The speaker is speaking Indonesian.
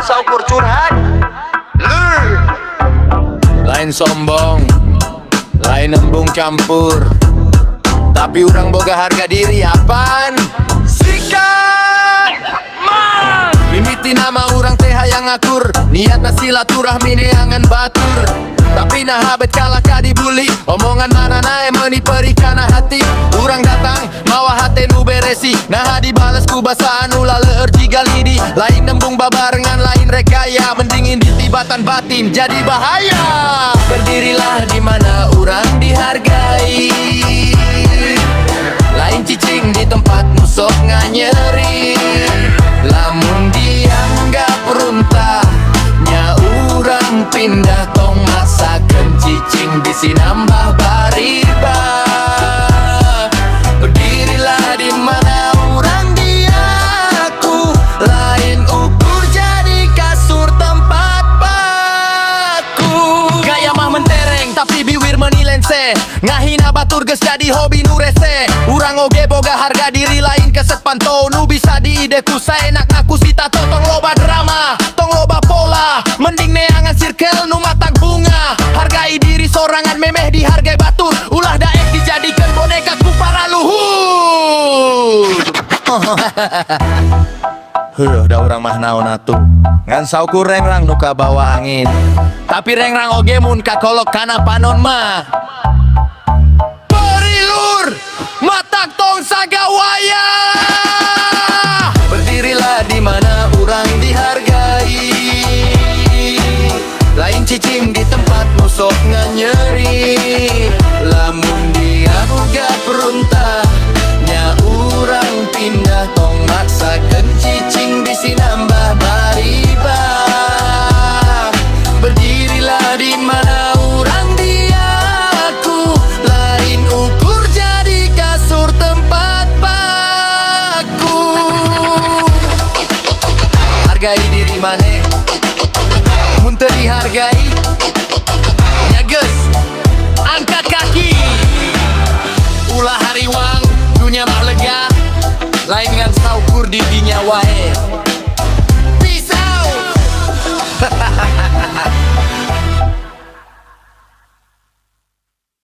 saukur curhat. Lain sombong, lain embung campur, tapi orang boga harga diri apaan? Sikat man. Mimiti nama orang teh yang ngakur, niatna silaturahmi neangan batur. Tapi nah habet kalah ka dibuli, omongan mana nae meuni perikana hati. Urang datang mawa hate nu beresi, nah dibales ku basa anu laleur jiga lidi. Lain nembung babarengan lain rekaya, mendingin di tibatan batin jadi bahaya. Berdirilah di mana urang dihargai, lain cicing di tempat musok nganyeri. Lamun dianggap runtah, nya urang pindah tong masakeun cicing bisi nambah bariba. Berdirilah di mana urang diaku, lain ukur jadi kasur tempat paku. Gaya mah mentereng tapi biwir menilense, ngahina batur geus jadi hobi nu rese. Urang oge boga harga diri lain keset pantau, nu bisa diideku saenak ngaku si tato. Tong loba drama, tong loba pola, mending neangan circle nu matang bunga. Hargai diri sorangan memeh dihargai batur, ulah daek dijadikan boneka ku para luhur. Da urang mah naon atuh, ngan saukur rengrang nu kabawa angin, tapi rengrang oge mun kakolok kana panon mah. Perilur matak tong sagawaya. Berdirilah di mana urang dihargai, lain cicing di tempat musok nganyeri. Lamun dia boga peruntah, nya urang pindah tong maksakeun cicing bisi nambah bariba. Berdirilah di mana urang diaku, lain ukur jadi kasur tempat paku. Hargai diri maneh, mun teu dihargai nya geus angkat kaki. Ulah hariwang dunia mah lega, lain ngan saukur di dinya wae.